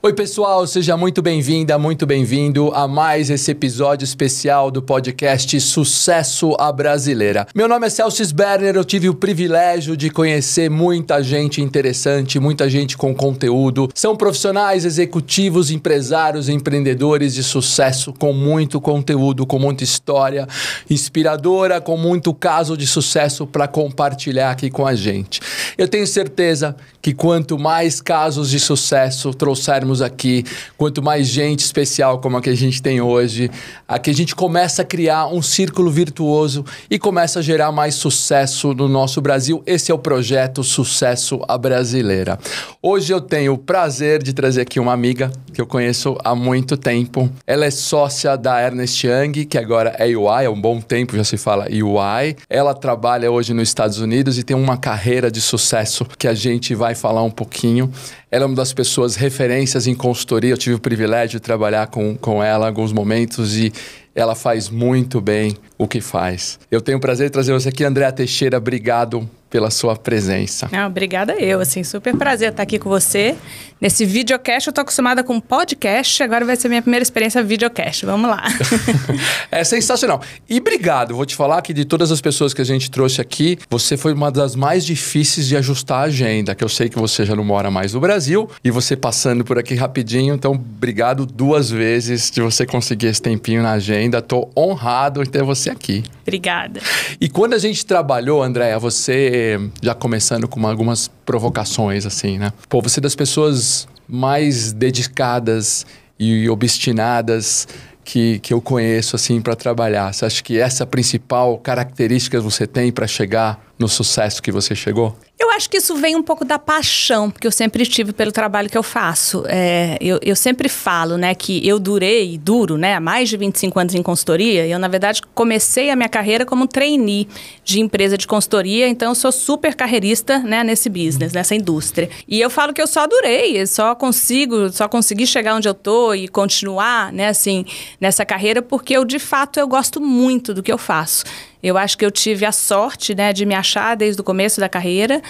Oi pessoal, seja muito bem-vinda, muito bem-vindo a mais esse episódio especial do podcast Sucesso à Brasileira. Meu nome é Celso Sberner, eu tive o privilégio de conhecer muita gente interessante, muita gente com conteúdo. São profissionais, executivos, empresários, empreendedores de sucesso com muito conteúdo, com muita história inspiradora, com muito caso de sucesso para compartilhar aqui com a gente. Eu tenho certeza que quanto mais casos de sucesso trouxermos aqui, quanto mais gente especial como a que a gente tem hoje, aqui a gente começa a criar um círculo virtuoso e começa a gerar mais sucesso no nosso Brasil. Esse é o projeto Sucesso à Brasileira. Hoje eu tenho o prazer de trazer aqui uma amiga que eu conheço há muito tempo. Ela é sócia da Ernst Young, que agora é EY, há um bom tempo já se fala EY. Ela trabalha hoje nos Estados Unidos e tem uma carreira de sucesso que a gente vai falar um pouquinho. Ela é uma das pessoas referências em consultoria. Eu tive o privilégio de trabalhar com ela em alguns momentos e ela faz muito bem o que faz. Eu tenho o prazer de trazer você aqui, Andréa Teixeira. Obrigado pela sua presença. Obrigada eu, super prazer estar aqui com você. Nesse videocast, eu estou acostumada com podcast, agora vai ser minha primeira experiência videocast. Vamos lá. É sensacional. E obrigado, vou te falar que de todas as pessoas que a gente trouxe aqui, você foi uma das mais difíceis de ajustar a agenda, que eu sei que você já não mora mais no Brasil, e você passando por aqui rapidinho, então obrigado 2 vezes de você conseguir esse tempinho na agenda. Estou honrado em ter você aqui. Obrigada. E quando a gente trabalhou, Andréa, você já começando com algumas provocações, assim, né? Pô, você é das pessoas mais dedicadas e obstinadas que eu conheço, assim, para trabalhar. Você acha que essa é a principal característica que você tem para chegar no sucesso que você chegou? Eu acho que isso vem um pouco da paixão que eu sempre tive pelo trabalho que eu faço. Eu sempre falo, né, que eu duro, né, há mais de 25 anos em consultoria. Eu, na verdade, comecei a minha carreira como trainee de empresa de consultoria, então eu sou super carreirista, né, nesse business, nessa indústria. E eu falo que eu só durei, só consegui chegar onde eu tô e continuar, né, assim, nessa carreira, porque eu, de fato, eu gosto muito do que eu faço. Eu acho que eu tive a sorte, né, de me achar desde o começo da carreira.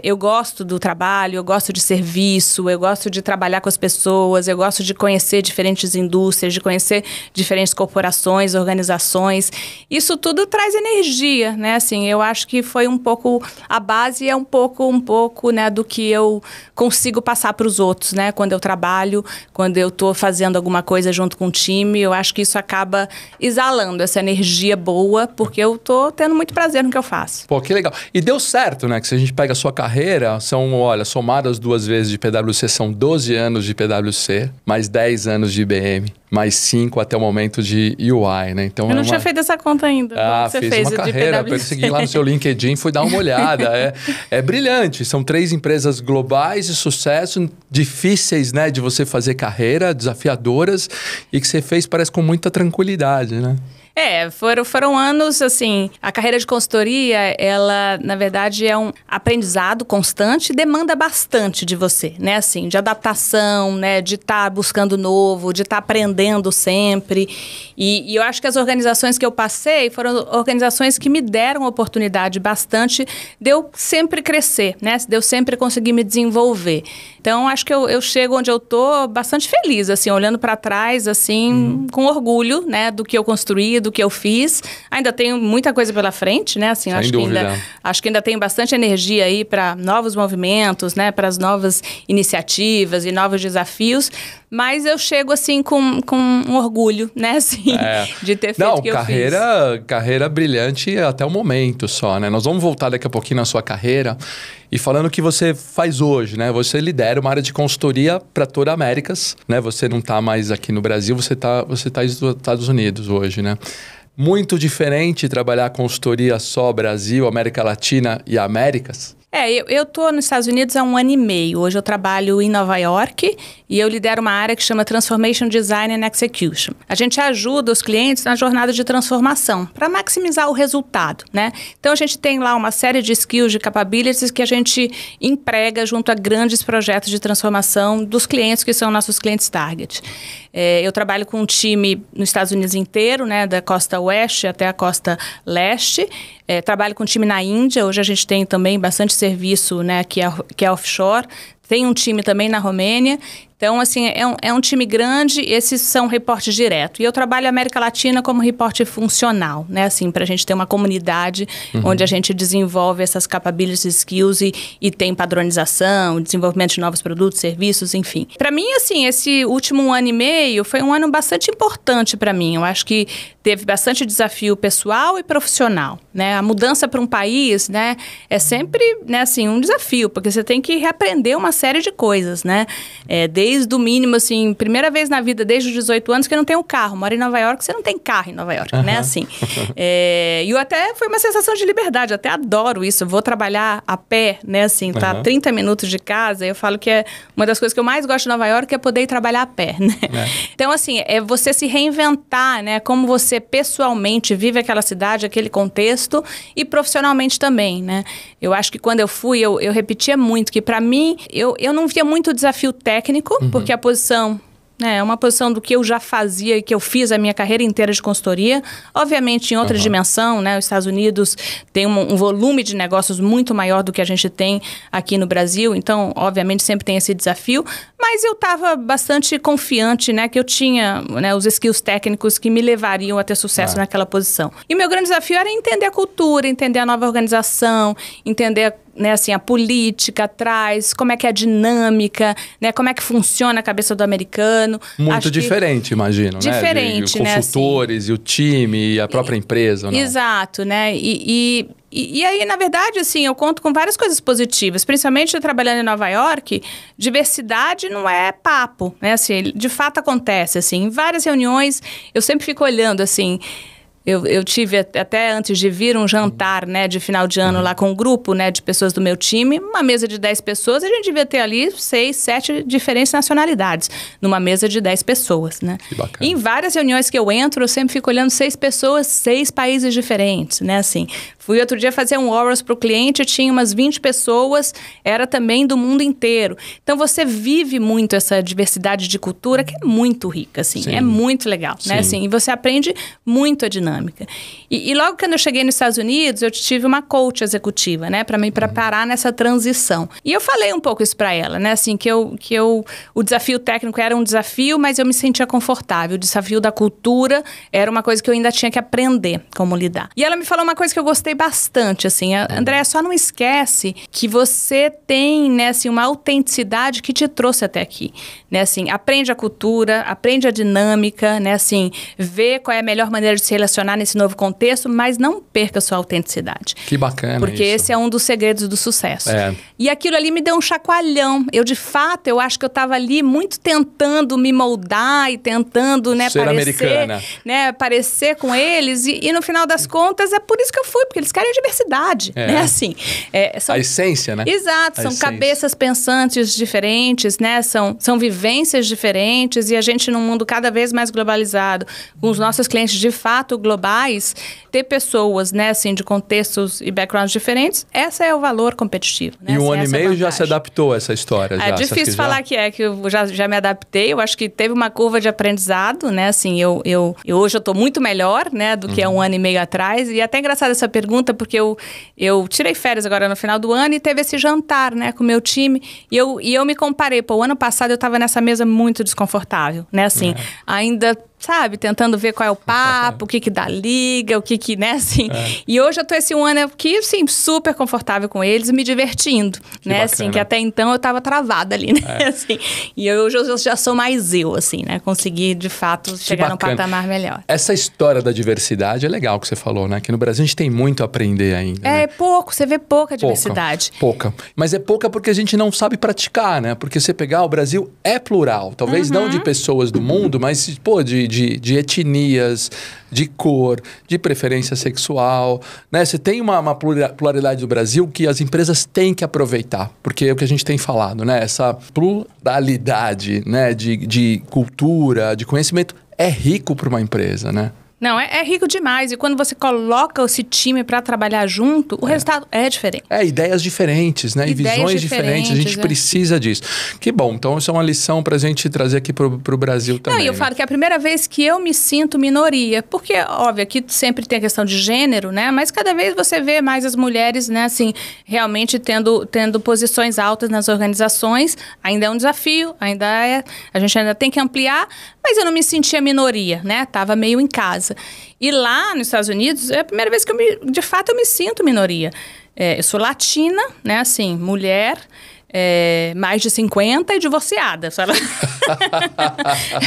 Eu gosto do trabalho, eu gosto de serviço, eu gosto de trabalhar com as pessoas, eu gosto de conhecer diferentes indústrias, de conhecer diferentes corporações, organizações. Isso tudo traz energia, né? Assim, eu acho que foi um pouco a base, é um pouco, né, do que eu consigo passar para os outros, né? Quando eu trabalho, quando eu estou fazendo alguma coisa junto com o time, eu acho que isso acaba exalando essa energia boa, porque eu tô tendo muito prazer no que eu faço. Pô, que legal. E deu certo, né? Que se a gente pega a sua carreira, somadas 2 vezes de PwC, são 12 anos de PwC, mais 10 anos de IBM, mais 5 até o momento de EY, né? Então, eu não tinha feito essa conta ainda. Você fez uma carreira, persegui lá no seu LinkedIn, fui dar uma olhada. É brilhante. São 3 empresas globais de sucesso, difíceis, né, de você fazer carreira, desafiadoras, e que você fez, parece, com muita tranquilidade, né? Foram anos, assim, a carreira de consultoria, ela, na verdade, é um aprendizado constante, demanda bastante de você, né, assim, de adaptação, né, de estar buscando novo, de estar aprendendo sempre, e eu acho que as organizações que eu passei foram organizações que me deram oportunidade bastante de eu sempre crescer, né, de eu sempre conseguir me desenvolver. Então, acho que eu chego onde eu tô bastante feliz, assim, olhando para trás, assim, com orgulho, né, do que eu construí, do que eu fiz. Ainda tenho muita coisa pela frente, né? Assim, acho que ainda tenho bastante energia aí para novos movimentos, né? Para as novas iniciativas e novos desafios. Mas eu chego, assim, com um orgulho, né? Assim, de ter feito o que eu fiz. Carreira brilhante até o momento só, né? Nós vamos voltar daqui a pouquinho na sua carreira e falando o que você faz hoje, né? Você lidera uma área de consultoria para toda a Américas, né? Você não está mais aqui no Brasil, você tá nos Estados Unidos hoje, né? Muito diferente trabalhar consultoria só Brasil, América Latina e Américas? Eu tô nos Estados Unidos há 1 ano e meio. Hoje eu trabalho em Nova York e eu lidero uma área que chama Transformation Design and Execution. A gente ajuda os clientes na jornada de transformação para maximizar o resultado, né? Então a gente tem lá uma série de skills, de capabilities que a gente emprega junto a grandes projetos de transformação dos clientes que são nossos clientes target. Eu trabalho com um time nos Estados Unidos inteiro, né, da costa oeste até a costa leste. Trabalho com um time na Índia. Hoje a gente tem também bastante serviço, né, que é offshore. Tem um time também na Romênia. Então, assim, é um time grande, esses são reportes direto. E eu trabalho a América Latina como reporte funcional, né? Assim, para a gente ter uma comunidade onde a gente desenvolve essas capabilities, skills e tem padronização, desenvolvimento de novos produtos, serviços, enfim. Para mim, assim, esse último 1 ano e meio foi um ano bastante importante para mim. Eu acho que teve bastante desafio pessoal e profissional, né? A mudança para um país, né, é sempre, né, assim, um desafio, porque você tem que reaprender uma série de coisas, né? Desde o mínimo, assim, primeira vez na vida, desde os 18 anos que eu não tenho carro. Moro em Nova York, você não tem carro em Nova York, né? Assim, e até foi uma sensação de liberdade, eu até adoro isso. Eu vou trabalhar a pé, né, assim, tá 30 minutos de casa. Eu falo que uma das coisas que eu mais gosto de Nova York é poder ir trabalhar a pé, né? Então, assim, é você se reinventar, né? Como você pessoalmente vive aquela cidade, aquele contexto e profissionalmente também, né? Eu acho que quando eu fui, eu repetia muito que para mim, eu não via muito desafio técnico, porque a posição... É uma posição do que eu já fazia e que eu fiz a minha carreira inteira de consultoria. Obviamente, em outra dimensão, né? Os Estados Unidos tem um volume de negócios muito maior do que a gente tem aqui no Brasil. Então, obviamente, sempre tem esse desafio. Mas eu estava bastante confiante, né? Que eu tinha, né, os skills técnicos que me levariam a ter sucesso naquela posição. E meu grande desafio era entender a cultura, entender a nova organização, entender... né, assim, a política atrás, como é que é a dinâmica, né, como é que funciona a cabeça do americano. Muito diferente, imagino, diferente, né? Consultores, assim, e o time, e a própria empresa, não? Exato, né? E aí, na verdade, assim, eu conto com várias coisas positivas, principalmente trabalhando em Nova York, diversidade não é papo, né? Assim, de fato acontece, assim, em várias reuniões, eu sempre fico olhando, assim... Eu tive até antes de vir um jantar, né, de final de ano lá com um grupo, né, de pessoas do meu time, uma mesa de 10 pessoas, a gente devia ter ali 6, 7 diferentes nacionalidades, numa mesa de 10 pessoas, né? Que bacana. E em várias reuniões que eu entro, eu sempre fico olhando 6 pessoas, 6 países diferentes, né, assim. Fui outro dia fazer um Orals para o cliente, tinha umas 20 pessoas, era também do mundo inteiro. Então, você vive muito essa diversidade de cultura, que é muito rica, assim, é muito legal, né, assim, e você aprende muito a dinâmica. E logo quando eu cheguei nos Estados Unidos, eu tive uma coach executiva, né, para me preparar nessa transição. E eu falei um pouco isso para ela, né, assim, que o desafio técnico era um desafio, mas eu me sentia confortável. O desafio da cultura era uma coisa que eu ainda tinha que aprender como lidar. E ela me falou uma coisa que eu gostei bastante, assim, Andréa, só não esquece que você tem, né, assim, uma autenticidade que te trouxe até aqui, né, assim, aprende a cultura, aprende a dinâmica, né, assim, vê qual é a melhor maneira de se relacionar nesse novo contexto, mas não perca a sua autenticidade. Que bacana. Porque isso. esse é um dos segredos do sucesso. E aquilo ali me deu um chacoalhão. Eu acho que eu estava ali muito tentando me moldar e tentando, né, ser americana, né, parecer com eles. E no final das contas, é por isso que eu fui, porque eles querem diversidade, né, assim. A essência, né? Exato, são cabeças pensantes diferentes, né, são vivências diferentes, e a gente num mundo cada vez mais globalizado, com os nossos clientes de fato globais, ter pessoas, né, assim, de contextos e backgrounds diferentes, esse é o valor competitivo. Né? E assim, 1 ano e meio já se adaptou a essa história? É difícil falar que eu já me adaptei. Eu acho que teve uma curva de aprendizado, né? Assim, hoje eu estou muito melhor, né, do que há 1 ano e meio atrás. E é até engraçada essa pergunta, porque eu tirei férias agora no final do ano e teve esse jantar, né, com o meu time. E eu me comparei. O ano passado eu estava nessa mesa muito desconfortável, né? Assim, ainda... sabe, tentando ver qual é o papo, o que dá liga, o que, né, assim. E hoje eu tô esse 1 ano aqui, assim, super confortável com eles e me divertindo, né, assim, que até então eu tava travada ali, né, assim. E hoje eu já sou mais eu, assim, né, consegui, de fato, chegar num patamar melhor. Essa história da diversidade é legal que você falou, né, que no Brasil a gente tem muito a aprender ainda. É, pouco, você vê pouca diversidade. Pouca. Mas é pouca porque a gente não sabe praticar, né, porque você pegar o Brasil é plural, talvez não de pessoas do mundo, mas, pô, de etnias, de cor, de preferência sexual, né? Você tem uma pluralidade do Brasil que as empresas têm que aproveitar, porque é o que a gente tem falado, né? Essa pluralidade, né, de cultura, de conhecimento é rico para uma empresa, né? Não, é rico demais. E quando você coloca esse time para trabalhar junto, o resultado é diferente. Ideias diferentes, né? Ideias e visões diferentes. A gente precisa disso. Que bom. Então, isso é uma lição pra gente trazer aqui pro Brasil também. Não, e eu falo que é a primeira vez que eu me sinto minoria. Porque, óbvio, aqui sempre tem a questão de gênero, né? Mas cada vez você vê mais as mulheres, né? Assim, realmente tendo posições altas nas organizações. Ainda é um desafio, a gente ainda tem que ampliar. Mas eu não me sentia minoria, né? Tava meio em casa. E lá nos Estados Unidos, é a primeira vez que de fato eu me sinto minoria. Eu sou latina, né? Assim, mulher, mais de 50 e divorciada.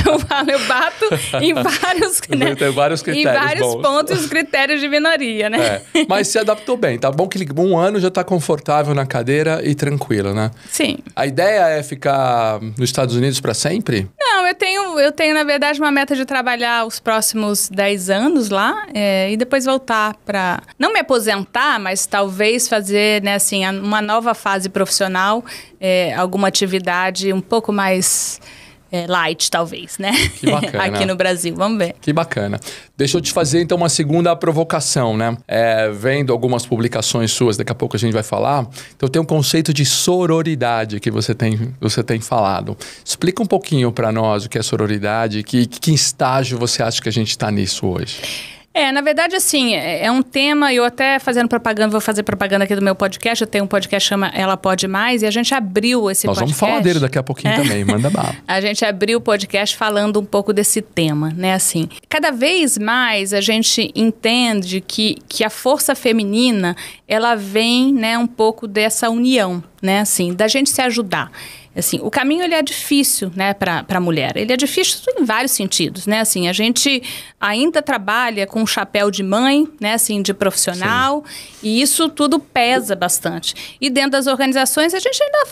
eu bato em vários, né? Tem vários critérios em vários pontos, critérios de minoria, né? Mas se adaptou bem. Tá bom que 1 ano já tá confortável na cadeira e tranquila, né? Sim. A ideia é ficar nos Estados Unidos para sempre? Não, eu tenho, na verdade, uma meta de trabalhar os próximos 10 anos lá e depois voltar para... Não me aposentar, mas talvez fazer, né, assim, uma nova fase profissional, alguma atividade um pouco mais... light, talvez, né? Que bacana. Aqui no Brasil, vamos ver. Que bacana. Deixa eu te fazer, então, uma segunda provocação, né? Vendo algumas publicações suas, daqui a pouco a gente vai falar, então tem um conceito de sororidade que você tem falado. Explica um pouquinho para nós o que é sororidade, que estágio você acha que a gente está nisso hoje? Na verdade, assim, é um tema, eu até vou fazer propaganda aqui do meu podcast, eu tenho um podcast que chama Ela Pode Mais, e a gente abriu esse podcast. Nós vamos falar dele daqui a pouquinho também, manda bala. A gente abriu o podcast falando um pouco desse tema, né, assim. Cada vez mais a gente entende que a força feminina, ela vem, né, um pouco dessa união, né, assim, da gente se ajudar. Assim, o caminho ele é difícil, né, para a mulher. Ele é difícil em vários sentidos, né? Assim, a gente ainda trabalha com um chapéu de mãe, né, assim, de profissional, e isso tudo pesa bastante. E dentro das organizações a gente ainda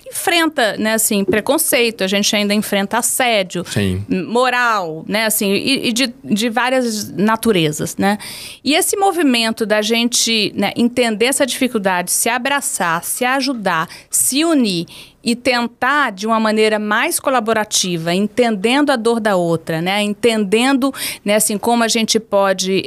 enfrenta, né, assim, preconceito, a gente ainda enfrenta assédio, moral, né, assim, e de várias naturezas, né? E esse movimento da gente, né, entender essa dificuldade, se abraçar, se ajudar, se unir e tentar de uma maneira mais colaborativa, entendendo a dor da outra, né? Entendendo, né, assim, como a gente pode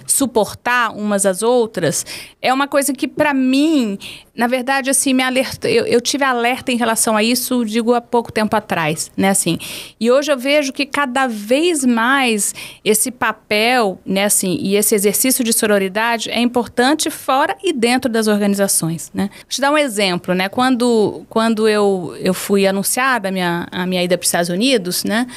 suportar umas às outras, é uma coisa que, para mim, na verdade, assim, me alerta. Eu tive alerta em relação a isso, digo, há pouco tempo atrás, né, assim. E hoje eu vejo que cada vez mais esse papel, né, assim, e esse exercício de sororidade é importante fora e dentro das organizações, né? Vou te dar um exemplo, né? Quando eu fui anunciada a minha ida para os Estados Unidos, né?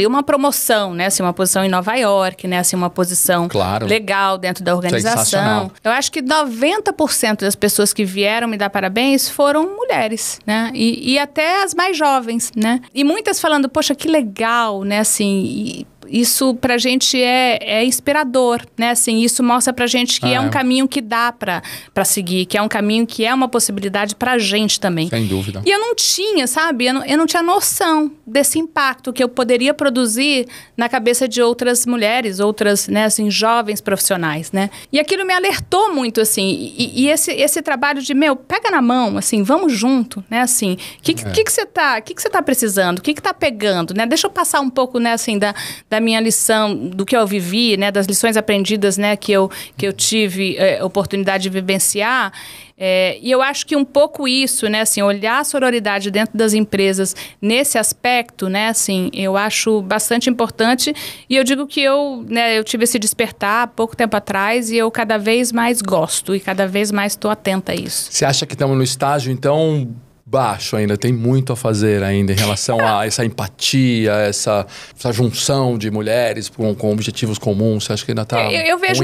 Uma promoção, né? Assim, uma posição em Nova York, né? Assim, uma posição legal dentro da organização. Eu acho que 90% das pessoas que vieram me dar parabéns foram mulheres, né? E até as mais jovens, né? E muitas falando, poxa, que legal, né? Assim, isso pra gente é inspirador, né? Assim, isso mostra pra gente que é um caminho que dá pra seguir, que é um caminho que é uma possibilidade pra gente também. Sem dúvida. E eu não tinha, sabe? Eu não tinha noção desse impacto que eu poderia produzir na cabeça de outras mulheres, outras, né, assim, jovens profissionais, né? E aquilo me alertou muito, assim. E esse trabalho de, pega na mão, assim, vamos junto, né? Assim, o que você tá precisando? O que tá pegando, né? Deixa eu passar um pouco, né, assim, da minha lição, do que eu vivi, né, das lições aprendidas, né, que eu tive oportunidade de vivenciar. E eu acho que um pouco isso, né, assim, olhar a sororidade dentro das empresas nesse aspecto, né, assim, eu acho bastante importante. E eu digo que eu tive esse despertar há pouco tempo atrás e eu cada vez mais gosto e cada vez mais estou atenta a isso. Você acha que estamos no estágio, então, baixo ainda, tem muito a fazer ainda em relação a essa empatia, essa junção de mulheres com objetivos comuns? Você acha que ainda está eu vejo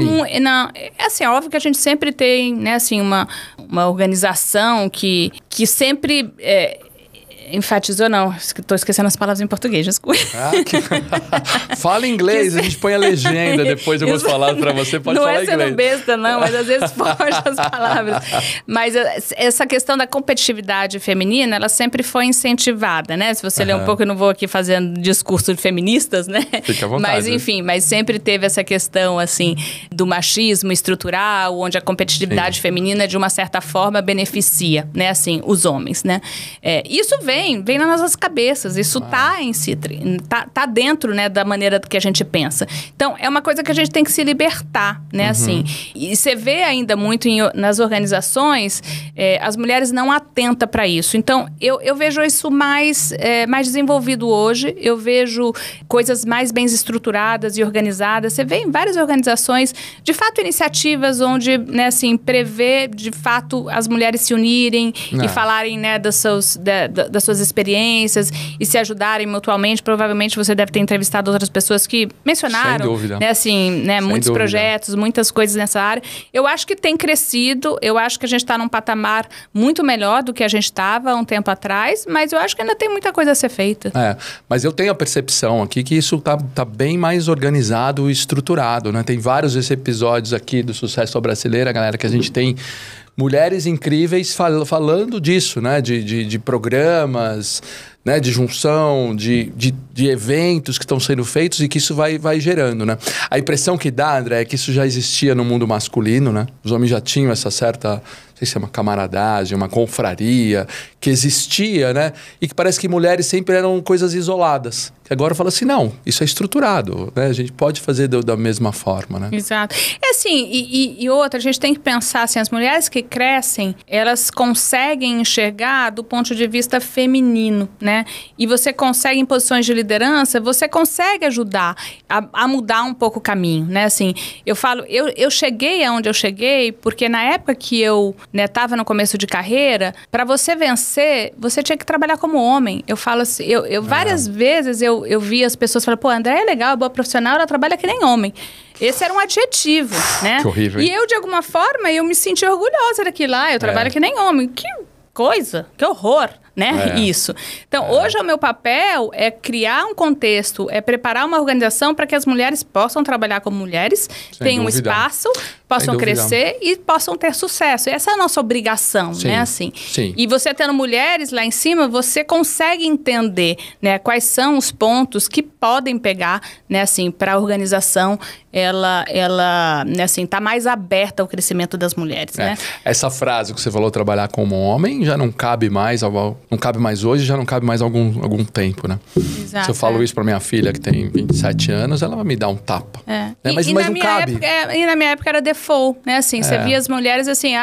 assim, é óbvio que a gente sempre tem, né, assim, uma organização que sempre enfatizou, não, estou esquecendo as palavras em português, desculpa. Fala inglês, a gente põe a legenda depois eu vou falar para você, pode falar inglês. Não é sendo besta, não, mas às vezes foge as palavras. Mas essa questão da competitividade feminina, ela sempre foi incentivada, né? Se você ler um pouco, eu não vou aqui fazendo discurso de feministas, né? Fica à vontade. Mas enfim, mas sempre teve essa questão, assim, do machismo estrutural, onde a competitividade feminina, de uma certa forma, beneficia, né? Assim, os homens, né? Isso vem vem nas nossas cabeças. Isso tá em si, tá dentro, né, da maneira que a gente pensa. Então, é uma coisa que a gente tem que se libertar, né, assim. E você vê ainda muito nas organizações, as mulheres não atentam para isso. Então, eu vejo isso mais desenvolvido hoje. Eu vejo coisas mais bem estruturadas e organizadas. Você vê em várias organizações, de fato, iniciativas onde, né, assim, prevê, de fato, as mulheres se unirem e falarem, né, das suas experiências e se ajudarem mutuamente. Provavelmente você deve ter entrevistado outras pessoas que mencionaram, sem dúvida, né, assim, né, muitos projetos, muitas coisas nessa área. Eu acho que tem crescido, eu acho que a gente está num patamar muito melhor do que a gente estava há um tempo atrás, mas eu acho que ainda tem muita coisa a ser feita. Mas eu tenho a percepção aqui que isso tá bem mais organizado e estruturado, né? Tem vários desses episódios aqui do Sucesso Brasileira, galera, que a gente tem mulheres incríveis falando disso, né? De programas, né? De junção, de eventos que estão sendo feitos e que isso vai gerando, né? A impressão que dá, André, é que isso já existia no mundo masculino, né? Os homens já tinham essa certa, não sei se é uma camaradagem, uma confraria, que existia, né? E que parece que mulheres sempre eram coisas isoladas. Que agora fala assim, não, isso é estruturado, né? A gente pode fazer da mesma forma, né? Exato. É assim, e outra, a gente tem que pensar assim, as mulheres que crescem, elas conseguem enxergar do ponto de vista feminino, né? E você consegue, em posições de liderança, você consegue ajudar a mudar um pouco o caminho, né? Assim, eu falo, eu cheguei aonde eu cheguei, porque na época que eu, né, tava no começo de carreira, para você vencer, você tinha que trabalhar como homem. Eu falo assim, várias vezes eu vi as pessoas falando, pô, a André é legal, é boa profissional, ela trabalha que nem homem. Esse era um adjetivo, né? Que horrível. E eu, de alguma forma, eu me senti orgulhosa daquilo lá. Eu trabalho que nem homem. Que coisa, que horror, né? Isso. Então, hoje o meu papel é criar um contexto, é preparar uma organização para que as mulheres possam trabalhar como mulheres, tenham um espaço, possam crescer e possam ter sucesso. Essa é a nossa obrigação, né? Assim. Sim. E você tendo mulheres lá em cima, você consegue entender, né, quais são os pontos que podem pegar, né, assim, para a organização ela né, assim, tá mais aberta ao crescimento das mulheres, né? Essa frase que você falou, trabalhar como homem, já não cabe mais, hoje, já não cabe mais há algum tempo, né? Exato, se eu falo isso para minha filha, que tem 27 anos, ela vai me dar um tapa. Né? Mas não cabe. E na minha época era default, né? Assim, você via as mulheres assim,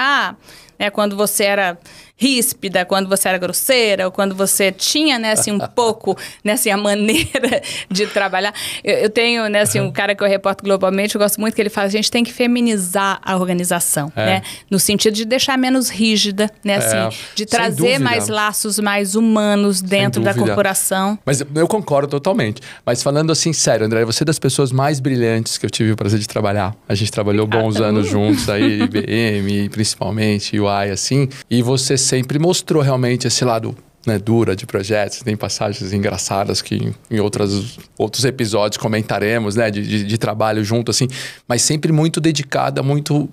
né, quando você era ríspida, quando você era grosseira, ou quando você tinha, né, assim, um pouco, né, assim, a maneira de trabalhar. Eu tenho, né, assim, um cara que eu reporto globalmente, eu gosto muito que ele fala, a gente tem que feminizar a organização, né? No sentido de deixar menos rígida, né, assim, de trazer mais laços mais humanos dentro da corporação. Mas eu concordo totalmente. Mas falando assim, sério, André, você é das pessoas mais brilhantes que eu tive o prazer de trabalhar. A gente trabalhou bons anos juntos aí, IBM, principalmente, UI, assim, e você sempre mostrou realmente esse lado, né, dura de projetos. Tem passagens engraçadas que em outros episódios comentaremos, né, de trabalho junto, assim, mas sempre muito dedicada, muito,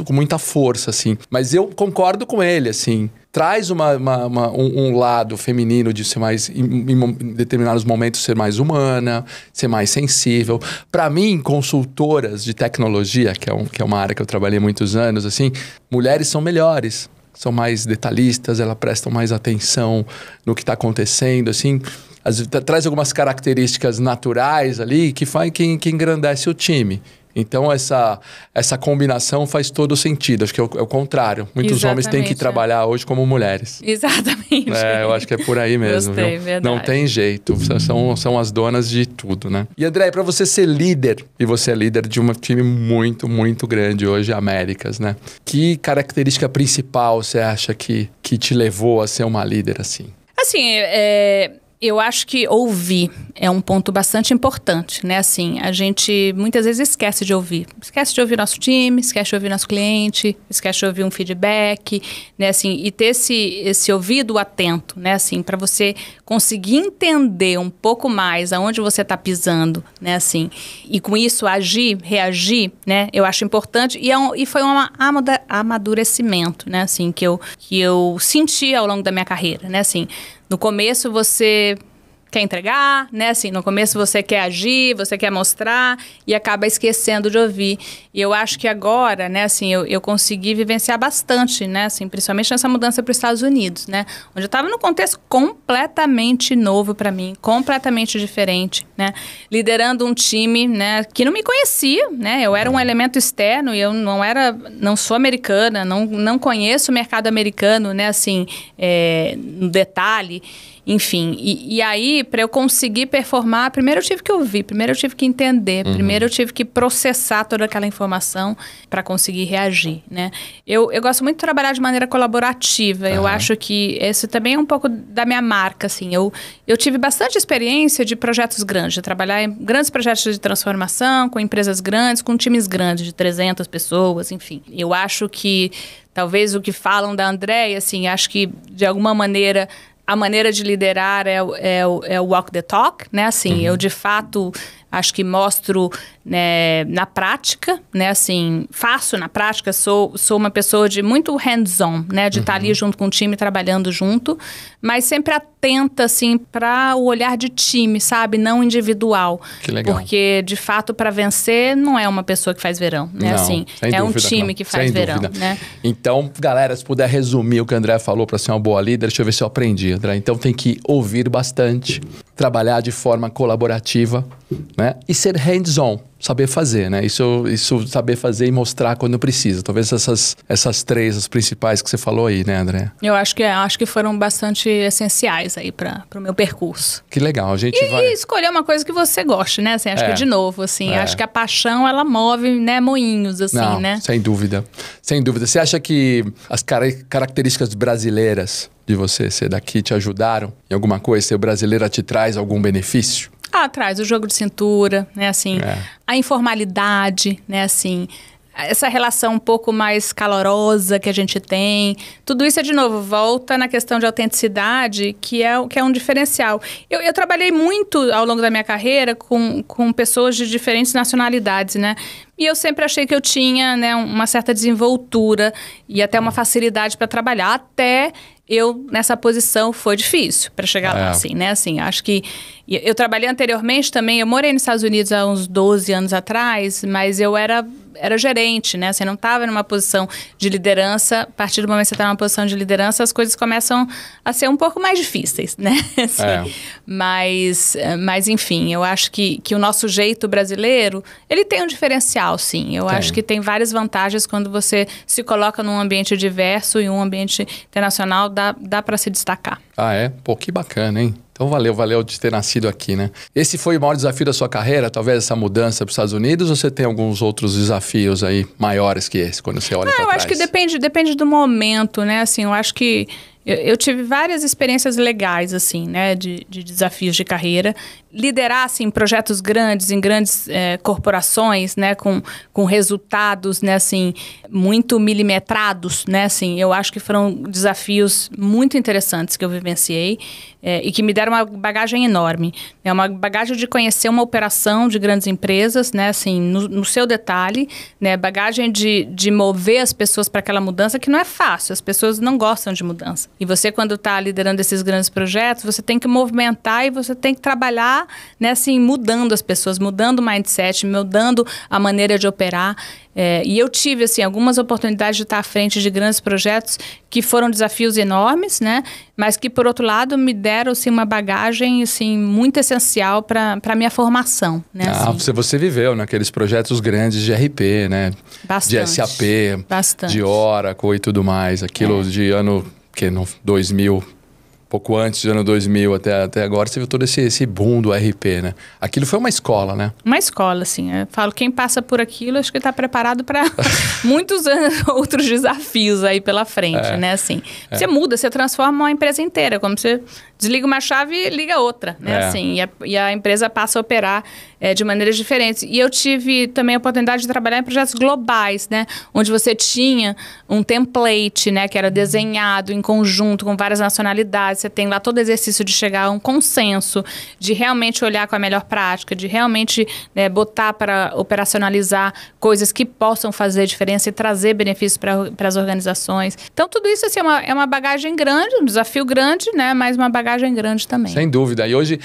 com muita força, assim. Mas eu concordo com ele, assim, traz um lado feminino de ser mais, em determinados momentos, ser mais humana, ser mais sensível. Para mim, consultoras de tecnologia, que é uma área que eu trabalhei muitos anos, assim, mulheres são melhores. São mais detalhistas, elas prestam mais atenção no que está acontecendo, assim. Traz algumas características naturais ali que engrandece o time. Então, essa combinação faz todo sentido. Acho que é o contrário. Muitos homens têm que trabalhar hoje como mulheres. Exatamente. Eu acho que é por aí mesmo. Gostei, verdade. Não tem jeito. São as donas de tudo, né? E, André, para você ser líder, e você é líder de um time muito, muito grande hoje, Américas, né? Que característica principal você acha que te levou a ser uma líder assim? Assim, eu acho que ouvir é um ponto bastante importante, né? Assim, a gente muitas vezes esquece de ouvir. Esquece de ouvir nosso time, esquece de ouvir nosso cliente, esquece de ouvir um feedback, né? Assim, e ter esse ouvido atento, né? Assim, para você conseguir entender um pouco mais aonde você está pisando, né? Assim, e com isso agir, reagir, né? Eu acho importante e foi um amadurecimento, né? Assim, que eu senti ao longo da minha carreira, né? Assim, no começo você quer entregar, né? Assim, no começo você quer agir, você quer mostrar e acaba esquecendo de ouvir. E eu acho que agora, né, assim, eu consegui vivenciar bastante, né, assim, principalmente nessa mudança para os Estados Unidos, né? Onde eu estava num contexto completamente novo para mim, completamente diferente, né? Liderando um time, né, que não me conhecia, né? Eu era um elemento externo e eu não sou americana, não conheço o mercado americano, né, assim, no detalhe. Enfim, e aí, para eu conseguir performar, primeiro eu tive que ouvir, primeiro eu tive que entender, primeiro eu tive que processar toda aquela informação para conseguir reagir, né? Eu gosto muito de trabalhar de maneira colaborativa, eu acho que esse também é um pouco da minha marca, assim. Eu tive bastante experiência de projetos grandes, de trabalhar em grandes projetos de transformação, com empresas grandes, com times grandes, de 300 pessoas, enfim. Eu acho que, talvez o que falam da Andréia, assim, acho que, de alguma maneira, a maneira de liderar é o walk the talk, né? Assim, eu de fato acho que mostro, né, na prática, né? Assim, faço na prática, sou uma pessoa de muito hands-on, né? De estar ali junto com o time, trabalhando junto, mas sempre atenta, assim, para o olhar de time, sabe? Não individual. Que legal. Porque, de fato, para vencer, não é uma pessoa que faz verão, né? Não, assim, é um time que faz verão, né? Então, galera, se puder resumir o que o André falou para ser uma boa líder, deixa eu ver se eu aprendi, André. Então, tem que ouvir bastante, trabalhar de forma colaborativa, né? E ser hands-on, saber fazer, né? Isso saber fazer e mostrar quando precisa. Talvez essas três, as principais que você falou aí, né, André? Eu acho que foram bastante essenciais aí para o meu percurso. Que legal, a gente vai... E escolher uma coisa que você goste, né? Assim, acho que, de novo, assim, acho que a paixão, ela move, né, moinhos, assim, não, né? Sem dúvida. Sem dúvida. Você acha que as características brasileiras de você ser daqui te ajudaram em alguma coisa? Ser brasileira te traz algum benefício? Traz o jogo de cintura, né, assim, a informalidade, né, assim, essa relação um pouco mais calorosa que a gente tem. Tudo isso, de novo, volta na questão de autenticidade, que é um diferencial. Eu trabalhei muito ao longo da minha carreira com pessoas de diferentes nacionalidades, né? E eu sempre achei que eu tinha, né, uma certa desenvoltura e até uma facilidade para trabalhar, até eu, nessa posição, foi difícil para chegar lá, assim, né? Assim, acho que... Eu trabalhei anteriormente também, eu morei nos Estados Unidos há uns 12 anos atrás, mas eu era gerente, né? Você não estava numa posição de liderança. A partir do momento que você está numa posição de liderança, as coisas começam a ser um pouco mais difíceis, né? Assim, mas, enfim, eu acho que o nosso jeito brasileiro, ele tem um diferencial, sim. Eu acho que tem várias vantagens quando você se coloca num ambiente diverso e um ambiente internacional, dá para se destacar. Pô, que bacana, hein? Então valeu de ter nascido aqui, né? Esse foi o maior desafio da sua carreira, talvez essa mudança para os Estados Unidos, ou você tem alguns outros desafios aí maiores que esse, quando você olha para trás? Eu acho que depende do momento, né? Assim, eu acho que eu tive várias experiências legais, assim, né? De desafios de carreira. Liderar, assim, projetos grandes, em grandes corporações, né? Com resultados, né? Assim, muito milimetrados, né? Assim, eu acho que foram desafios muito interessantes que eu vivenciei. E que me deram uma bagagem enorme. É uma bagagem de conhecer uma operação de grandes empresas, né, assim, no seu detalhe, né, bagagem de mover as pessoas para aquela mudança, que não é fácil, as pessoas não gostam de mudança. E você, quando está liderando esses grandes projetos, você tem que movimentar e você tem que trabalhar, né, assim, mudando as pessoas, mudando o mindset, mudando a maneira de operar. E eu tive, assim, algumas oportunidades de estar à frente de grandes projetos que foram desafios enormes, né? Mas que, por outro lado, me deram, assim, uma bagagem, assim, muito essencial para a minha formação, né? Assim. Você viveu naqueles projetos grandes de RP, né? Bastante. De SAP, bastante. De Oracle e tudo mais. Aquilo de ano, no 2000... pouco antes do ano 2000 até agora, você viu todo esse boom do RP, né? Aquilo foi uma escola, né? Uma escola, assim. Eu falo, quem passa por aquilo, acho que está preparado para muitos outros desafios aí pela frente, né? Assim, você muda, você transforma uma empresa inteira, como você desliga uma chave e liga outra, né? Assim, e a empresa passa a operar de maneiras diferentes. E eu tive também a oportunidade de trabalhar em projetos globais, né? Onde você tinha um template, né? Que era desenhado em conjunto com várias nacionalidades. Você tem lá todo o exercício de chegar a um consenso, de realmente olhar com a melhor prática, de realmente botar para operacionalizar coisas que possam fazer diferença e trazer benefícios para as organizações. Então, tudo isso assim, é uma bagagem grande, um desafio grande, né? Mas uma bagagem grande também. Sem dúvida. E hoje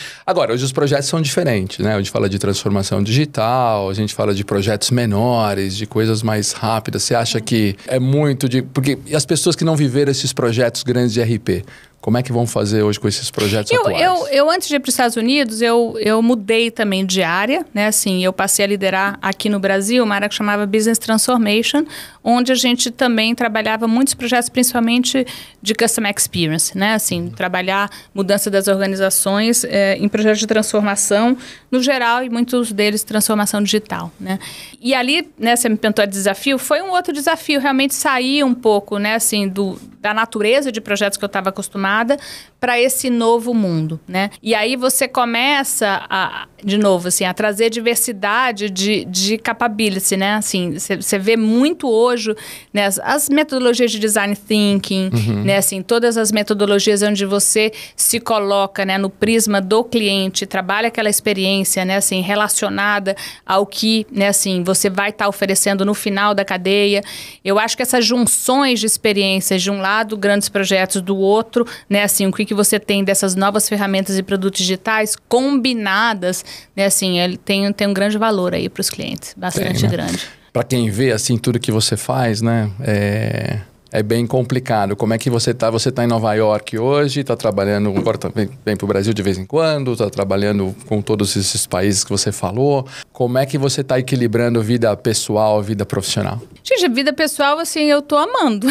os projetos são diferentes, né? A gente fala de transformação digital, a gente fala de projetos menores, de coisas mais rápidas. Você acha que é muito de... Porque e as pessoas que não viveram esses projetos grandes de RP? Como é que vão fazer hoje com esses projetos atuais? Eu antes de ir para os Estados Unidos, eu mudei também de área, né? Assim, eu passei a liderar aqui no Brasil uma área que chamava Business Transformation, onde a gente também trabalhava muitos projetos, principalmente de Customer Experience, né? Assim, trabalhar mudança das organizações em projetos de transformação, no geral, e muitos deles transformação digital, né? E ali, né, você me perguntou de desafio, foi um outro desafio, realmente sair um pouco, né, assim, da natureza de projetos que eu estava acostumada para esse novo mundo, né? E aí você começa de novo, assim, a trazer diversidade de capability, né? Assim, você vê muito hoje, né, as metodologias de design thinking, né? Assim, todas as metodologias onde você se coloca, né, no prisma do cliente, trabalha aquela experiência, né, assim, relacionada ao que, né, assim, você vai estar oferecendo no final da cadeia. Eu acho que essas junções de experiências, de um lado, grandes projetos, do outro, né, assim, o que você tem dessas novas ferramentas e produtos digitais combinadas, né, assim, ele tem um grande valor aí para os clientes, bastante grande. Para quem vê, assim, tudo que você faz, né, é bem complicado. Como é que você está? Você está em Nova York hoje, está trabalhando, agora vem para o Brasil de vez em quando, está trabalhando com todos esses países que você falou. Como é que você está equilibrando vida pessoal, vida profissional? Gente, a vida pessoal, assim, eu tô amando.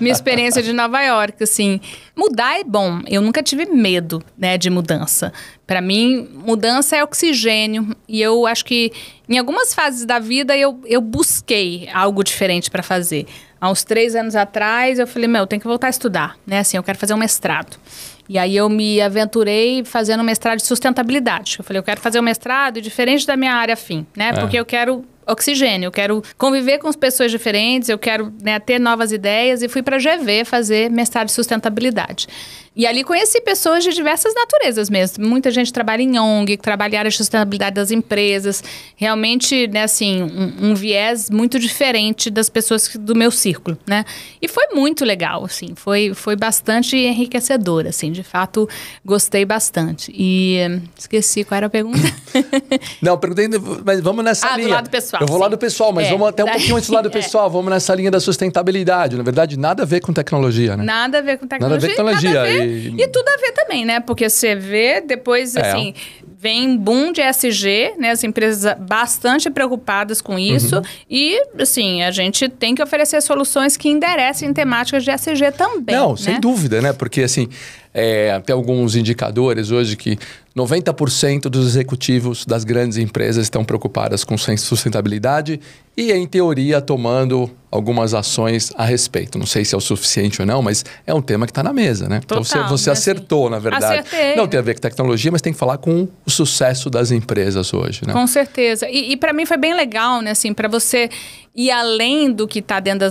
Minha experiência de Nova York, assim, mudar é bom. Eu nunca tive medo, né, de mudança. Para mim, mudança é oxigênio. E eu acho que em algumas fases da vida eu busquei algo diferente para fazer. Há uns 3 anos atrás, eu falei, eu tenho que voltar a estudar, né? Assim, eu quero fazer um mestrado. E aí eu me aventurei fazendo um mestrado de sustentabilidade. Eu falei, eu quero fazer um mestrado diferente da minha área afim, né? Porque eu quero oxigênio, eu quero conviver com as pessoas diferentes, eu quero, né, ter novas ideias, e fui para a GV fazer mestrado de sustentabilidade. E ali conheci pessoas de diversas naturezas mesmo. Muita gente trabalha em ONG, trabalha em área de sustentabilidade das empresas. Realmente, né, assim, um viés muito diferente das pessoas do meu círculo, né? E foi muito legal, assim. Foi bastante enriquecedor, assim. De fato, gostei bastante. E esqueci qual era a pergunta. Não, perguntei, mas vamos nessa linha. Do lado pessoal. Eu vou lá do pessoal, mas vamos até um pouquinho antes do lado pessoal. Vamos nessa linha da sustentabilidade. Na verdade, nada a ver com tecnologia, né? Nada a ver com tecnologia. Nada a ver com tecnologia. E tudo a ver também, né? Porque você vê, depois, assim, vem boom de ESG, né? As empresas bastante preocupadas com isso. E, assim, a gente tem que oferecer soluções que enderecem temáticas de ESG também. Não, né? sem dúvida, né? Porque, assim, tem alguns indicadores hoje que 90% dos executivos das grandes empresas estão preocupadas com sustentabilidade e, em teoria, tomando algumas ações a respeito. Não sei se é o suficiente ou não, mas é um tema que está na mesa, né? Total, então você acertou, na verdade. Acertei. Não tem a ver com tecnologia, mas tem que falar com o sucesso das empresas hoje, né? Com certeza. E para mim foi bem legal, né? Assim, para você ir além do que está dentro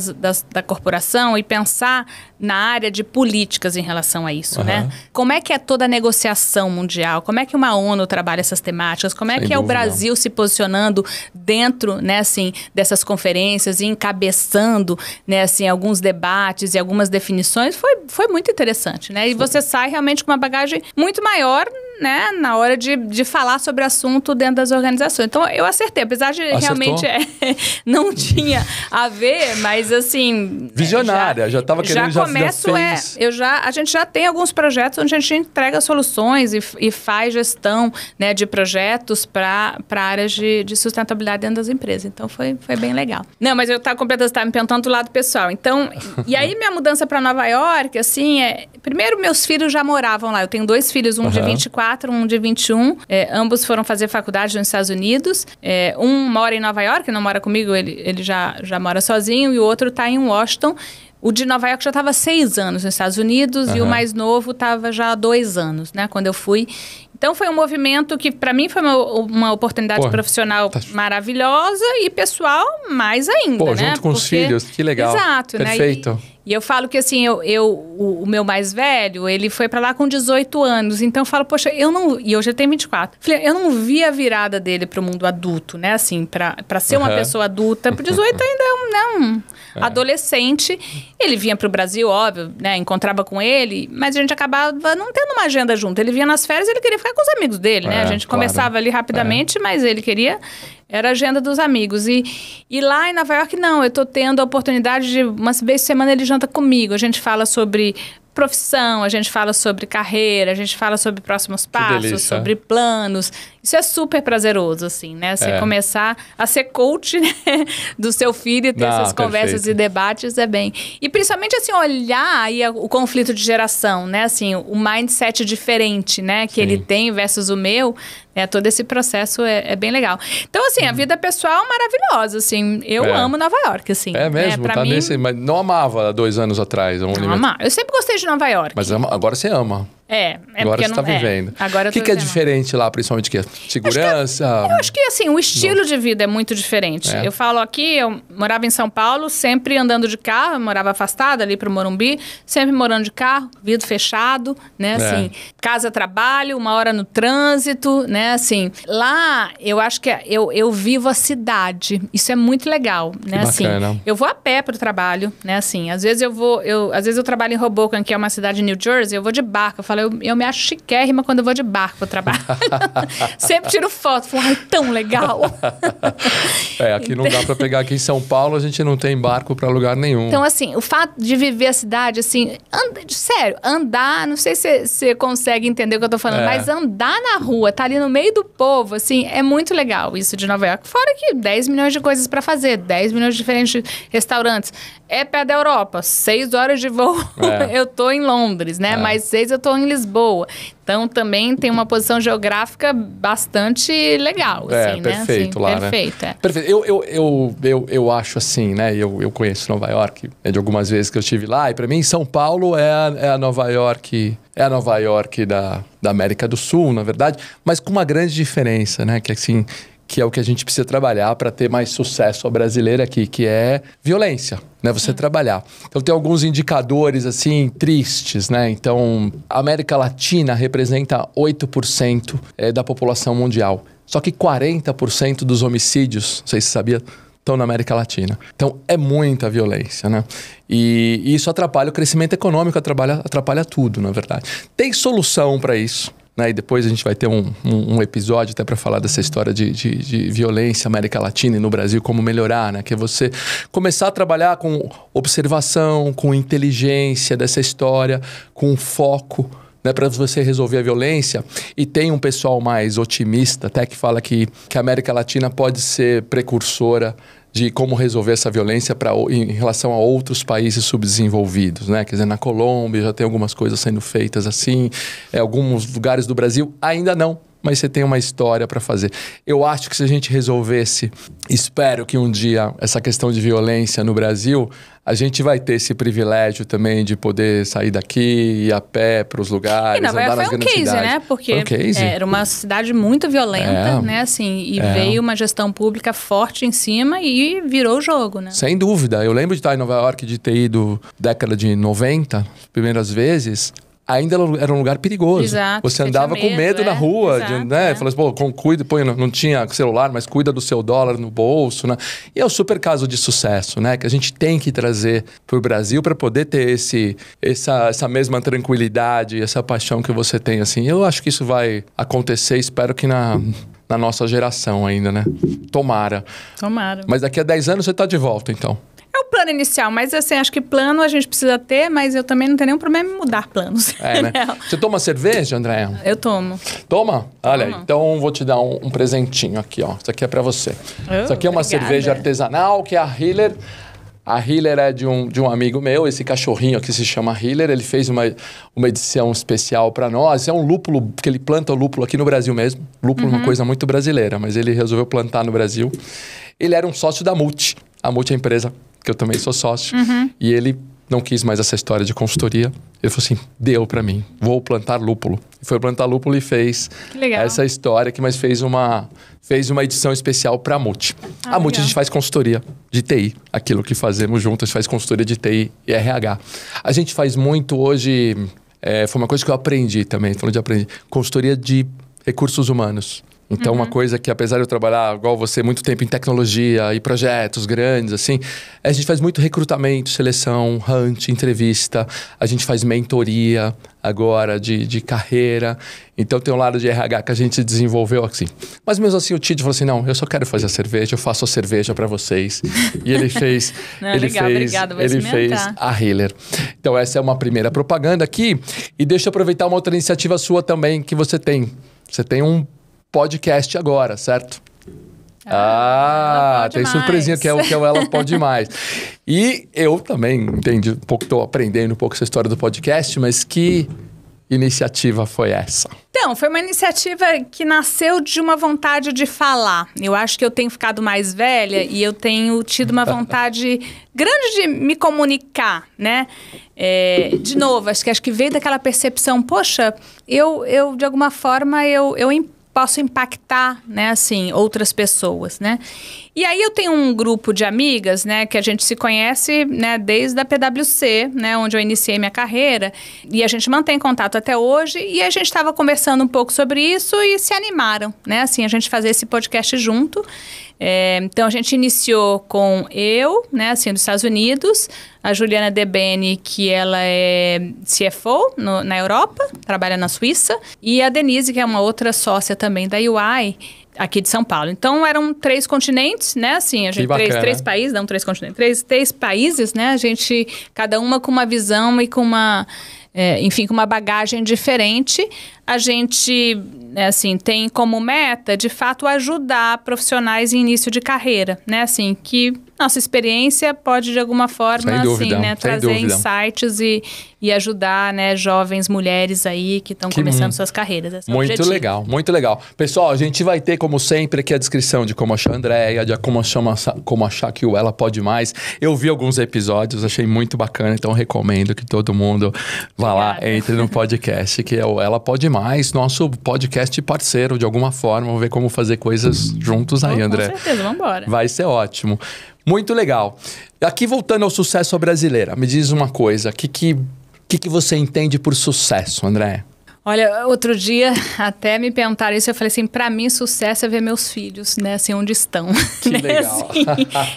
da corporação e pensar na área de políticas em relação a isso, né? Como é que é toda a negociação mundial? Como é que uma ONU trabalha essas temáticas? Como é que é o Brasil se posicionando dentro, né, assim, dessas conferências e encabeçando, né, assim, alguns debates e algumas definições? Foi muito interessante, né? E você sai realmente com uma bagagem muito maior, né, na hora de falar sobre o assunto dentro das organizações. Então, eu acertei, apesar de realmente não tinha a ver, mas assim... Visionária, já estava querendo, já fez. A gente já tem alguns projetos onde a gente entrega soluções e faz gestão, né, de projetos para áreas de sustentabilidade dentro das empresas. Então, foi bem legal. Não, mas eu estava me perguntando do lado pessoal. Então, e aí minha mudança para Nova York, assim, primeiro meus filhos já moravam lá. Eu tenho 2 filhos, um de 24, um de 21. Ambos foram fazer faculdade nos Estados Unidos. Um mora em Nova York, não mora comigo, ele já mora sozinho, e o outro está em Washington. O de Nova York já estava 6 anos nos Estados Unidos e o mais novo estava já há 2 anos, né? Quando eu fui. Então, foi um movimento que, para mim, foi uma oportunidade profissional maravilhosa e pessoal mais ainda, né? Junto com os filhos, que legal. Exato, perfeito. Né? E eu falo que, assim, o meu mais velho, ele foi pra lá com 18 anos. Então, eu falo, poxa, e hoje ele tem 24. Falei, eu não vi a virada dele pro mundo adulto, né? Assim, pra ser uma pessoa adulta. Por 18 ainda é um adolescente. Ele vinha pro Brasil, óbvio, né? Encontrava com ele, mas a gente acabava não tendo uma agenda junto. Ele vinha nas férias e ele queria ficar com os amigos dele, né? A gente começava ali rapidamente, mas ele queria... Era a agenda dos amigos. E lá em Nova York, não. Eu tô tendo a oportunidade de, umas vezes por semana, ele janta comigo. A gente fala sobre profissão, a gente fala sobre carreira, a gente fala sobre próximos passos, sobre planos. Isso é super prazeroso, assim, né? Você começar a ser coach, né? Do seu filho e ter essas conversas e debates é bem. E principalmente, assim, olhar aí o conflito de geração, né? Assim, o mindset diferente, né? Que ele tem versus o meu. Todo esse processo é bem legal. Então, assim, a vida pessoal é maravilhosa, assim. Eu amo Nova York, assim. É mesmo? Pra mim, mas não amava há 2 anos atrás. Não amava. Eu sempre gostei de Nova York. Mas agora você ama. Agora você está vivendo. Agora o que é diferente lá, principalmente? Que segurança? Eu acho que, assim, o estilo de vida é muito diferente. Eu falo aqui, eu morava em São Paulo, sempre andando de carro, eu morava afastada ali pro Morumbi, sempre morando de carro, vidro fechado, né, assim, casa, trabalho, 1 hora no trânsito, né, assim. Lá, eu acho que eu vivo a cidade, isso é muito legal, né, assim. Eu vou a pé pro trabalho, né, assim, às vezes eu trabalho em Hoboken, que é uma cidade de New Jersey, eu vou de barco, eu falo, eu me acho chiquérrima quando eu vou de barco pro trabalho. Sempre tiro foto, falo, ai, tão legal. Aqui não dá pra pegar. Aqui em São Paulo, a gente não tem barco pra lugar nenhum. Então, assim, o fato de viver a cidade, assim, sério, andar, não sei se você consegue entender o que eu tô falando, mas andar na rua, tá ali no meio do povo, assim, é muito legal isso de Nova York. Fora que 10 milhões de coisas pra fazer, 10 milhões de diferentes restaurantes. É perto da Europa, 6 horas de voo, eu tô em Londres, né? Mais 6 eu tô em Lisboa. Então, também tem uma posição geográfica bastante legal, assim, né? Perfeito, assim, lá, perfeito, né? Perfeito. Eu acho assim, né? Eu conheço Nova York, de algumas vezes que eu estive lá. E para mim, São Paulo é a Nova York... É a Nova York da América do Sul, na verdade. Mas com uma grande diferença, né? Que assim... que é o que a gente precisa trabalhar para ter mais sucesso a brasileira aqui, que é violência, né? Você trabalhar. Então, tem alguns indicadores, assim, tristes, né? Então, a América Latina representa 8% da população mundial. Só que 40% dos homicídios, não sei se você sabia, estão na América Latina. Então, é muita violência, né? E isso atrapalha o crescimento econômico, atrapalha tudo, na verdade. Tem solução para isso. Né? E depois a gente vai ter um episódio até para falar dessa história de violência na América Latina e no Brasil, como melhorar, né? Que é você começar a trabalhar com observação, com inteligência dessa história, com foco, né? Para você resolver a violência. E tem um pessoal mais otimista, até que fala que a América Latina pode ser precursora de como resolver essa violência em relação a outros países subdesenvolvidos, né? Quer dizer, na Colômbia já tem algumas coisas sendo feitas assim, alguns lugares do Brasil ainda não, mas você tem uma história para fazer. Eu acho que se a gente resolvesse, espero que um dia, essa questão de violência no Brasil, a gente vai ter esse privilégio também de poder sair daqui, ir a pé para os lugares, andar nas grandes cidades. Né? Porque era uma cidade muito violenta, né? Assim, e veio uma gestão pública forte em cima e virou o jogo, né? Sem dúvida. Eu lembro de estar em Nova York, de ter ido década de 90, primeiras vezes... ainda era um lugar perigoso. Exato, você andava com medo na rua, exato, né? Falava assim, pô, cuida, não tinha celular, mas cuida do seu dólar no bolso, né? E é o super caso de sucesso, né? Que a gente tem que trazer para o Brasil para poder ter essa mesma tranquilidade, essa paixão que você tem, assim. Eu acho que isso vai acontecer, espero que na nossa geração ainda, né? Tomara. Mas daqui a 10 anos você tá de volta, então. É o plano inicial, mas assim, acho que plano a gente precisa ter, mas eu também não tenho nenhum problema em mudar planos. Né? Você toma cerveja, Andréa? Eu tomo. Toma? Olha, então vou te dar um presentinho aqui, ó. Isso aqui é pra você. Isso aqui é uma cerveja artesanal, que é a Hiller. A Hiller é de um amigo meu, esse cachorrinho aqui se chama Hiller. Ele fez uma edição especial para nós. É um lúpulo, que ele planta o lúpulo aqui no Brasil mesmo. Lúpulo é uma coisa muito brasileira, mas ele resolveu plantar no Brasil. Ele era um sócio da Multi. A Multi é a empresa que eu também sou sócio. E ele não quis mais essa história de consultoria. Ele falou assim, deu para mim, vou plantar lúpulo. Foi plantar lúpulo e fez essa história que mais fez uma edição especial para a Multi. A Multi a gente faz consultoria de TI, aquilo que fazemos juntos, a gente faz consultoria de TI e RH. A gente faz muito hoje, foi uma coisa que eu aprendi também, falando de aprender, consultoria de recursos humanos. Então, uma coisa que, apesar de eu trabalhar, igual você, muito tempo em tecnologia e projetos grandes, assim, a gente faz muito recrutamento, seleção, hunt, entrevista. A gente faz mentoria agora de carreira. Então, tem um lado de RH que a gente desenvolveu assim. Mas mesmo assim, o Tid falou assim, não, eu só quero fazer a cerveja, eu faço a cerveja para vocês. E ele fez... ele fez a Hiller. Então, essa é uma primeira propaganda aqui. E deixa eu aproveitar uma outra iniciativa sua também que você tem. Você tem um podcast agora, certo? Tem surpresinha que é o Ela Pode Mais. E eu também entendi um pouco, estou aprendendo um pouco essa história do podcast, mas que iniciativa foi essa? Então, foi uma iniciativa que nasceu de uma vontade de falar. Eu acho que eu tenho ficado mais velha e eu tenho tido uma vontade grande de me comunicar, né? De novo, acho que veio daquela percepção, poxa, eu de alguma forma, eu posso impactar, né, assim, outras pessoas, né? E aí eu tenho um grupo de amigas, né, que a gente se conhece, né, desde a PwC, né, onde eu iniciei minha carreira, e a gente mantém contato até hoje, e a gente estava conversando um pouco sobre isso e se animaram, né, assim, a gente fazer esse podcast junto. Então, a gente iniciou com eu, né, assim, dos Estados Unidos, a Juliana Debene, que ela é CFO na Europa, trabalha na Suíça, e a Denise, que é uma outra sócia também da UI, aqui de São Paulo. Então, eram 3 continentes, né, assim, a gente, três países, não 3 continentes, 3 países, né, a gente, cada uma com uma visão e com uma... enfim, com uma bagagem diferente, a gente, assim, tem como meta, de fato, ajudar profissionais em início de carreira, né, assim, que nossa experiência pode, de alguma forma, assim, né, trazer insights e ajudar, né, jovens mulheres aí que estão começando suas carreiras. Esse muito objetivo. Legal, muito legal. Pessoal, a gente vai ter, como sempre, aqui a descrição de como achar a Andréia, de como achar que o Ela Pode Mais. Eu vi alguns episódios, achei muito bacana, então recomendo que todo mundo vá lá, entre no podcast, que é o Ela Pode Mais, nosso podcast parceiro, de alguma forma. Vamos ver como fazer coisas juntos aí, André. Com certeza, vamos embora. Vai ser ótimo. Muito legal. Aqui, voltando ao sucesso brasileiro, me diz uma coisa, o que você entende por sucesso, André? Olha, outro dia até me perguntaram isso, eu falei assim, pra mim sucesso é ver meus filhos, né, assim, onde estão. Que legal.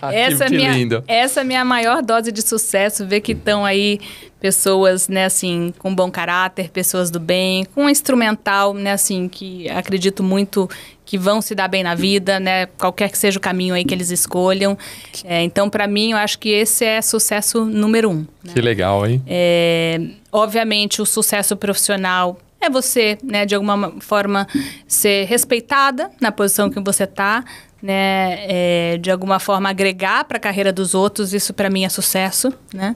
Assim, lindo. Essa é a minha maior dose de sucesso, ver que estão aí pessoas, né, assim, com bom caráter, pessoas do bem, com um instrumental, né, assim, que acredito muito que vão se dar bem na vida, né, qualquer que seja o caminho aí que eles escolham. Então, para mim, eu acho que esse é sucesso número 1. Né? Que legal, hein? Obviamente, o sucesso profissional é você, né, de alguma forma, ser respeitada na posição que você está, né, de alguma forma agregar para a carreira dos outros, isso para mim é sucesso, né?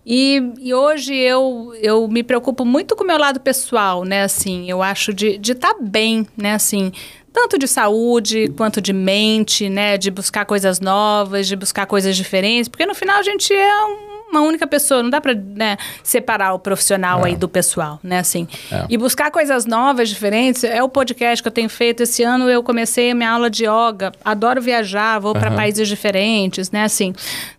E hoje eu me preocupo muito com o meu lado pessoal, né, assim, eu acho de estar bem, né, assim, tanto de saúde quanto de mente, né, de buscar coisas novas, de buscar coisas diferentes, porque no final a gente é uma única pessoa, não dá pra, né, separar o profissional aí do pessoal, né, assim. E buscar coisas novas, diferentes, é o podcast que eu tenho feito. Esse ano eu comecei a minha aula de yoga, adoro viajar, vou para países diferentes, né, assim.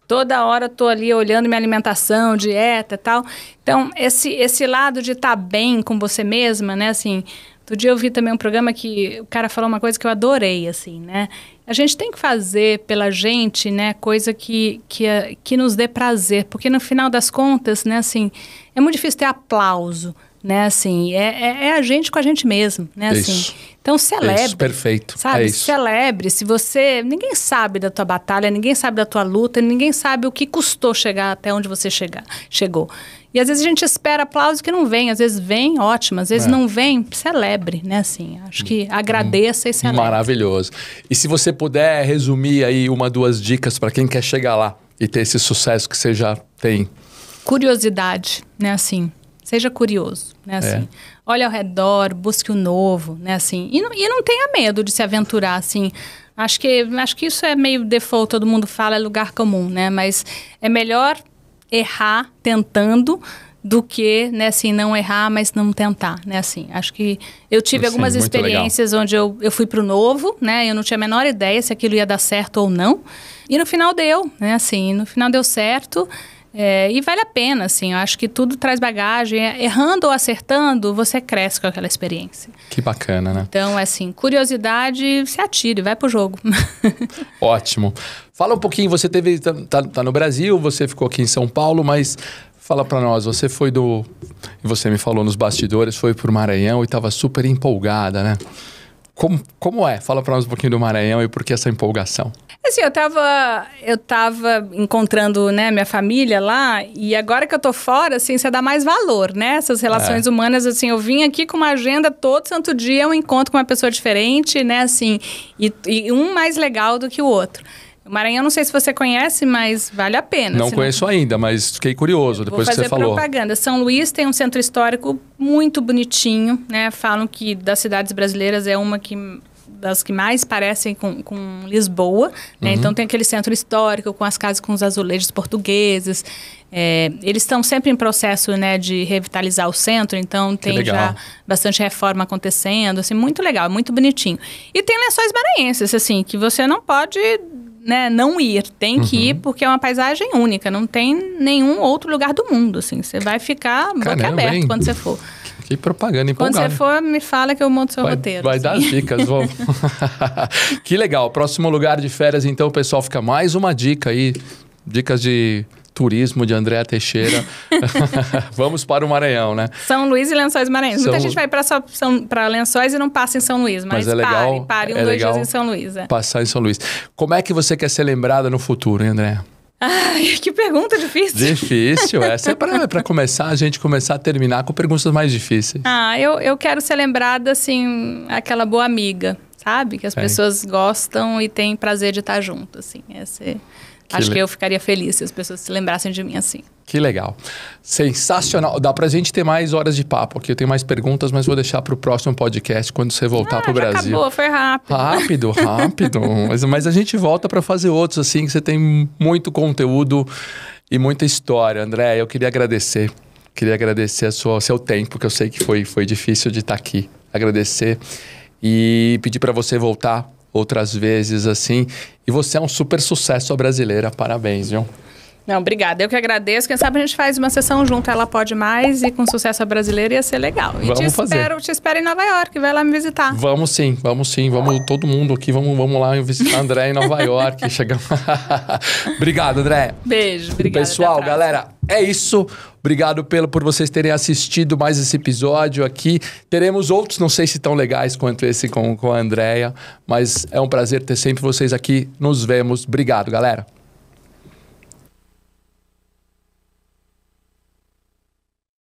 Toda hora tô ali olhando minha alimentação, dieta e tal. Então, esse lado de estar bem com você mesma, né, assim... Outro dia eu vi também um programa que o cara falou uma coisa que eu adorei, assim, né? A gente tem que fazer pela gente, né, coisa que nos dê prazer, porque no final das contas, né, assim, é muito difícil ter aplauso, né, assim, é a gente com a gente mesmo, né, assim. Isso. Então celebre. Isso, perfeito. Sabe, isso. Celebre. Se você... Ninguém sabe da tua batalha, ninguém sabe da tua luta, ninguém sabe o que custou chegar até onde você chegou. E às vezes a gente espera aplauso que não vem, às vezes vem, ótimo, às vezes não vem, celebre, né, assim, acho que agradeça e celebre. Maravilhoso. E se você puder resumir aí 1, 2 dicas para quem quer chegar lá e ter esse sucesso que você já tem. Curiosidade, né, assim, seja curioso, né, assim, olhe ao redor, busque o novo, né, assim, e não tenha medo de se aventurar, assim. Acho que isso é meio default, todo mundo fala, é lugar comum, né, mas é melhor errar tentando do que, né, assim, não errar, mas não tentar, né, assim. Acho que eu tive algumas experiências onde eu fui pro novo, né, eu não tinha a menor ideia se aquilo ia dar certo ou não. E no final deu, né, assim, no final deu certo. E vale a pena, assim, eu acho que tudo traz bagagem. Errando ou acertando, você cresce com aquela experiência. Que bacana, né? Então, assim, curiosidade, se atire, vai pro jogo. Ótimo. Fala um pouquinho, você tá no Brasil, você ficou aqui em São Paulo, mas fala pra nós, você foi e você me falou nos bastidores, foi pro Maranhão e tava super empolgada, né? Como é? Fala pra nós um pouquinho do Maranhão e por que essa empolgação? Assim, eu tava encontrando, né, minha família lá, e agora que eu tô fora, assim, você dá mais valor, né? Essas relações humanas, assim, eu vim aqui com uma agenda todo santo dia, eu encontro com uma pessoa diferente, né, assim, e um mais legal do que o outro. O Maranhão, não sei se você conhece, mas vale a pena. Não conheço ainda, mas fiquei curioso depois que você falou. Vou fazer propaganda. São Luís tem um centro histórico muito bonitinho, né? Falam que das cidades brasileiras é uma das que mais parecem com Lisboa, né? Então tem aquele centro histórico com as casas com os azulejos portugueses. Eles estão sempre em processo, né, de revitalizar o centro, então tem já bastante reforma acontecendo, assim, muito legal, muito bonitinho. E tem Lençóis Maranhenses, assim, que você não pode, né, não ir, tem que ir porque é uma paisagem única, não tem nenhum outro lugar do mundo, assim, você vai ficar boca aberta quando você for. Que propaganda empolgada. Quando você for, me fala que eu monto seu roteiro. Vai dar as dicas, vamos. Que legal. Próximo lugar de férias, então, pessoal, fica mais uma dica aí. Dicas de turismo de Andréa Teixeira. Vamos para o Maranhão, né? São Luís e Lençóis Maranhenses. Muita gente vai para Lençóis e não passa em São Luís, mas é legal, pare 2 dias em São Luís. Passar em São Luís. Como é que você quer ser lembrada no futuro, hein, Andréa? Ai, que pergunta difícil. Difícil, essa é para começar, a gente começar a terminar com perguntas mais difíceis. Eu quero ser lembrada, assim, aquela boa amiga, sabe? Que as pessoas gostam e têm prazer de estar junto, assim. Acho que eu ficaria feliz se as pessoas se lembrassem de mim assim. Que legal. Sensacional. Dá pra gente ter mais horas de papo aqui. Eu tenho mais perguntas, mas vou deixar pro próximo podcast, quando você voltar pro Brasil. Acabou, foi rápido. Rápido. Mas a gente volta pra fazer outros, assim, que você tem muito conteúdo e muita história. André, eu queria agradecer. Queria agradecer seu tempo, que eu sei que foi difícil de estar aqui. Agradecer e pedir pra você voltar outras vezes, assim. E você é um super sucesso brasileira. Parabéns, viu? Não, obrigada. Eu que agradeço. Quem sabe a gente faz uma sessão junto, Ela Pode Mais, e com Sucesso Brasileiro ia ser legal. E te espero em Nova York, vai lá me visitar. Vamos sim. Vamos todo mundo aqui, vamos lá visitar André em Nova York. Chegamos. Obrigado, André. Beijo, obrigada. Pessoal, galera, é isso. Obrigado por vocês terem assistido mais esse episódio aqui. Teremos outros, não sei se tão legais quanto esse com a Andréia, mas é um prazer ter sempre vocês aqui. Nos vemos. Obrigado, galera.